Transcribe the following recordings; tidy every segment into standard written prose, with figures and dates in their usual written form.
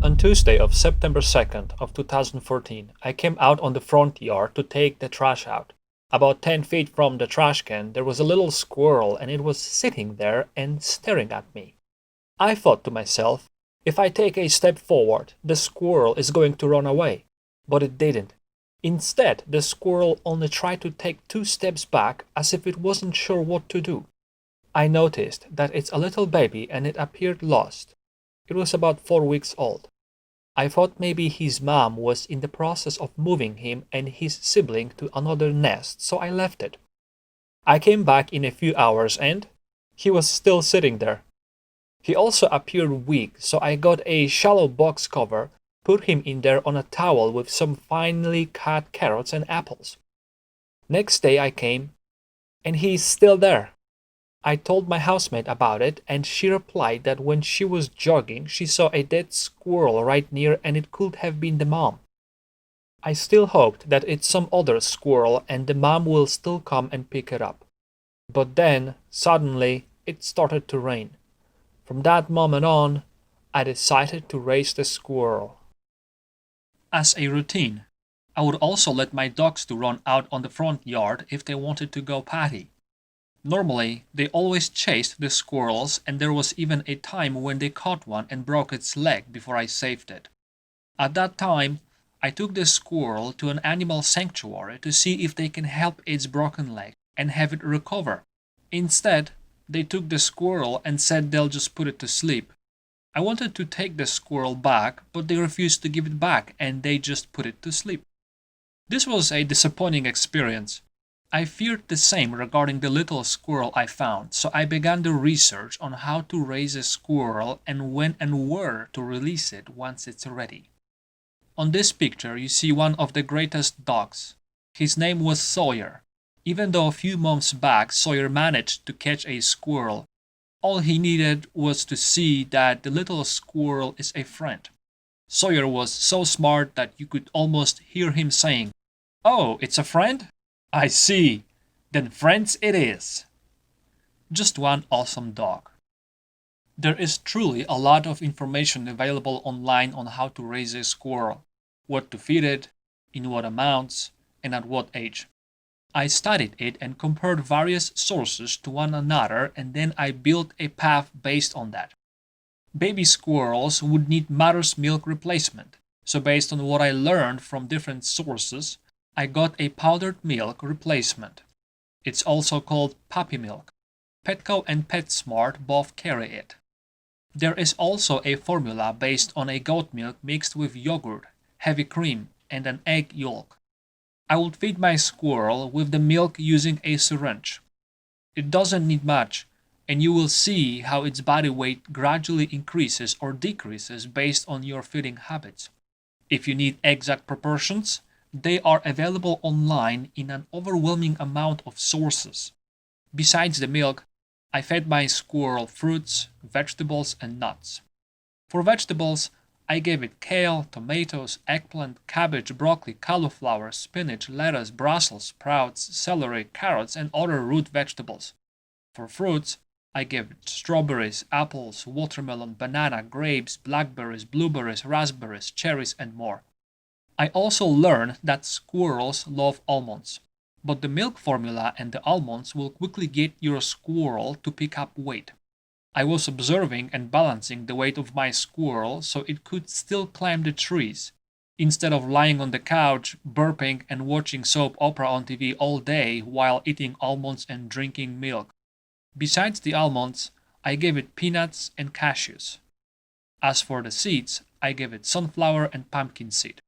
On Tuesday of September 2nd of 2014, I came out on the front yard to take the trash out. About 10 feet from the trash can, there was a little squirrel and it was sitting there and staring at me. I thought to myself, if I take a step forward, the squirrel is going to run away. But it didn't. Instead, the squirrel only tried to take 2 steps back as if it wasn't sure what to do. I noticed that it's a little baby and it appeared lost. It was about 4 weeks old. I thought maybe his mom was in the process of moving him and his sibling to another nest, so I left it. I came back in a few hours and he was still sitting there. He also appeared weak, so I got a shallow box cover, put him in there on a towel with some finely cut carrots and apples. Next day I came, and he's still there. I told my housemate about it, and she replied that when she was jogging, she saw a dead squirrel right near and it could have been the mom. I still hoped that it's some other squirrel and the mom will still come and pick it up. But then, suddenly, it started to rain. From that moment on, I decided to raise the squirrel. As a routine, I would also let my dogs to run out on the front yard if they wanted to go potty. Normally, they always chased the squirrels, and there was even a time when they caught one and broke its leg before I saved it. At that time, I took the squirrel to an animal sanctuary to see if they can help its broken leg and have it recover. Instead, they took the squirrel and said they'll just put it to sleep. I wanted to take the squirrel back, but they refused to give it back and they just put it to sleep. This was a disappointing experience. I feared the same regarding the little squirrel I found, so I began the research on how to raise a squirrel and when and where to release it once it's ready. On this picture, you see one of the greatest dogs. His name was Sawyer. Even though a few months back Sawyer managed to catch a squirrel, all he needed was to see that the little squirrel is a friend. Sawyer was so smart that you could almost hear him saying, "Oh, it's a friend? I see. Then friends it is." Just one awesome dog. There is truly a lot of information available online on how to raise a squirrel, what to feed it, in what amounts, and at what age. I studied it and compared various sources to one another, and then I built a path based on that. Baby squirrels would need mother's milk replacement, so based on what I learned from different sources, I got a powdered milk replacement. It's also called puppy milk. Petco and PetSmart both carry it. There is also a formula based on a goat milk mixed with yogurt, heavy cream, and an egg yolk. I would feed my squirrel with the milk using a syringe. It doesn't need much, and you will see how its body weight gradually increases or decreases based on your feeding habits. If you need exact proportions, they are available online in an overwhelming amount of sources. Besides the milk, I fed my squirrel fruits, vegetables, and nuts. For vegetables, I gave it kale, tomatoes, eggplant, cabbage, broccoli, cauliflower, spinach, lettuce, Brussels sprouts, celery, carrots, and other root vegetables. For fruits, I gave it strawberries, apples, watermelon, banana, grapes, blackberries, blueberries, raspberries, cherries, and more. I also learned that squirrels love almonds, but the milk formula and the almonds will quickly get your squirrel to pick up weight. I was observing and balancing the weight of my squirrel so it could still climb the trees, instead of lying on the couch, burping and watching soap opera on TV all day while eating almonds and drinking milk. Besides the almonds, I gave it peanuts and cashews. As for the seeds, I gave it sunflower and pumpkin seed.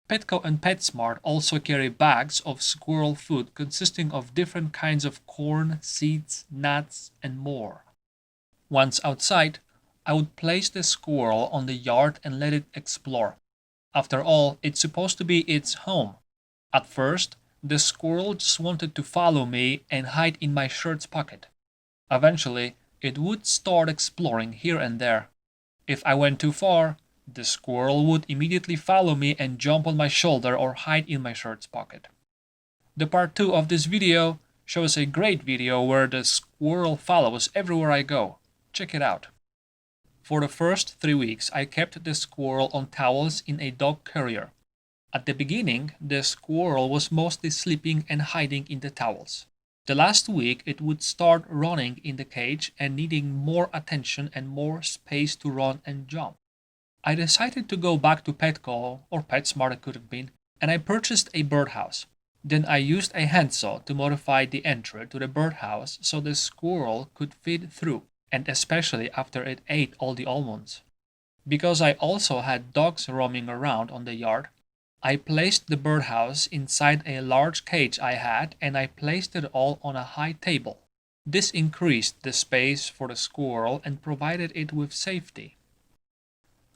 Petco and PetSmart also carry bags of squirrel food consisting of different kinds of corn, seeds, nuts, and more. Once outside, I would place the squirrel on the yard and let it explore. After all, it's supposed to be its home. At first, the squirrel just wanted to follow me and hide in my shirt's pocket. Eventually, it would start exploring here and there. If I went too far, the squirrel would immediately follow me and jump on my shoulder or hide in my shirt's pocket. The part 2 of this video shows a great video where the squirrel follows everywhere I go. Check it out. For the first 3 weeks, I kept the squirrel on towels in a dog carrier. At the beginning, the squirrel was mostly sleeping and hiding in the towels. The last week, it would start running in the cage and needing more attention and more space to run and jump. I decided to go back to Petco, or PetSmart it could have been, and I purchased a birdhouse. Then I used a handsaw to modify the entry to the birdhouse so the squirrel could fit through, and especially after it ate all the almonds. Because I also had dogs roaming around on the yard, I placed the birdhouse inside a large cage I had and I placed it all on a high table. This increased the space for the squirrel and provided it with safety.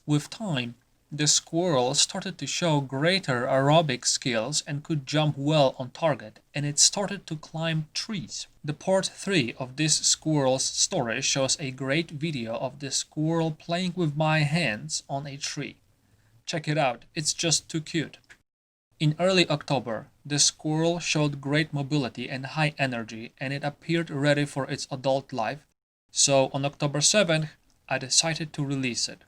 With time, the squirrel started to show greater aerobic skills and could jump well on target, and it started to climb trees. The part 3 of this squirrel's story shows a great video of the squirrel playing with my hands on a tree. Check it out, it's just too cute. In early October, the squirrel showed great mobility and high energy, and it appeared ready for its adult life, so on October 7th, I decided to release it.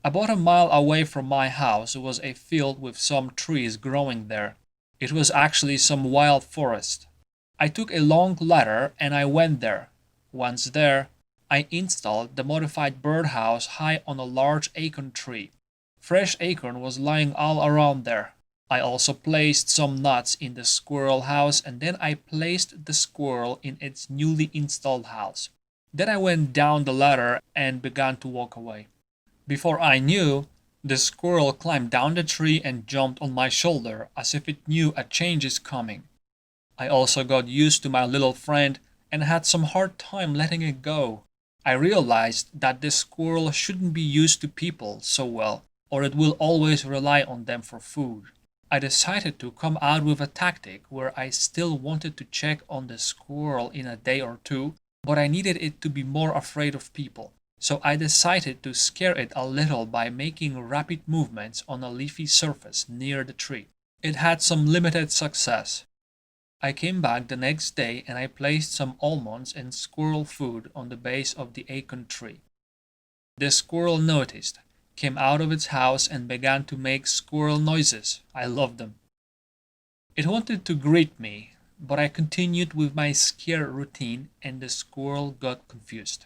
About a mile away from my house was a field with some trees growing there. It was actually some wild forest. I took a long ladder and I went there. Once there, I installed the modified birdhouse high on a large acorn tree. Fresh acorn was lying all around there. I also placed some nuts in the squirrel house and then I placed the squirrel in its newly installed house. Then I went down the ladder and began to walk away. Before I knew, the squirrel climbed down the tree and jumped on my shoulder as if it knew a change is coming. I also got used to my little friend and had some hard time letting it go. I realized that this squirrel shouldn't be used to people so well, or it will always rely on them for food. I decided to come out with a tactic where I still wanted to check on the squirrel in a day or two, but I needed it to be more afraid of people. So I decided to scare it a little by making rapid movements on a leafy surface near the tree. It had some limited success. I came back the next day and I placed some almonds and squirrel food on the base of the acorn tree. The squirrel noticed, came out of its house and began to make squirrel noises. I loved them. It wanted to greet me, but I continued with my scare routine and the squirrel got confused.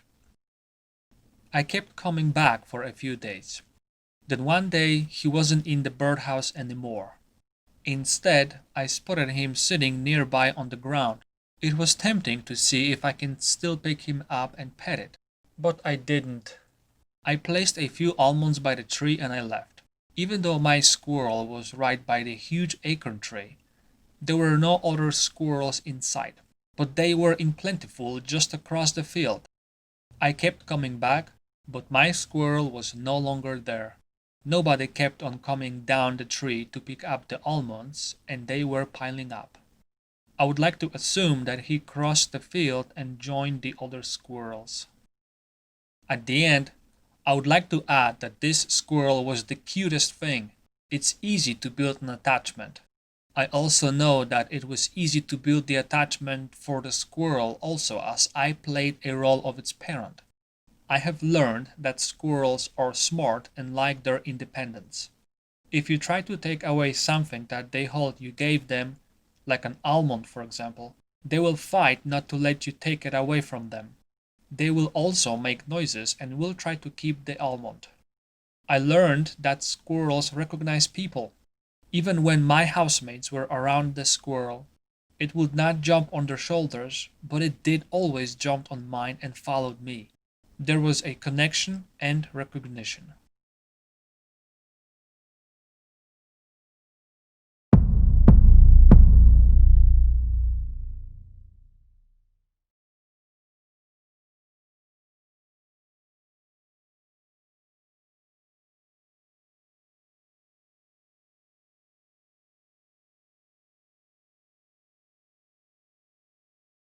I kept coming back for a few days. Then one day he wasn't in the birdhouse anymore. Instead, I spotted him sitting nearby on the ground. It was tempting to see if I can still pick him up and pet it, but I didn't. I placed a few almonds by the tree and I left. Even though my squirrel was right by the huge acorn tree, there were no other squirrels in sight, but they were in plentiful just across the field. I kept coming back, but my squirrel was no longer there. Nobody kept on coming down the tree to pick up the almonds, and they were piling up. I would like to assume that he crossed the field and joined the other squirrels. At the end, I would like to add that this squirrel was the cutest thing. It's easy to build an attachment. I also know that it was easy to build the attachment for the squirrel also, as I played a role of its parent. I have learned that squirrels are smart and like their independence. If you try to take away something that they hold you gave them, like an almond for example, they will fight not to let you take it away from them. They will also make noises and will try to keep the almond. I learned that squirrels recognize people. Even when my housemates were around the squirrel, it would not jump on their shoulders, but it did always jump on mine and followed me. There was a connection and recognition.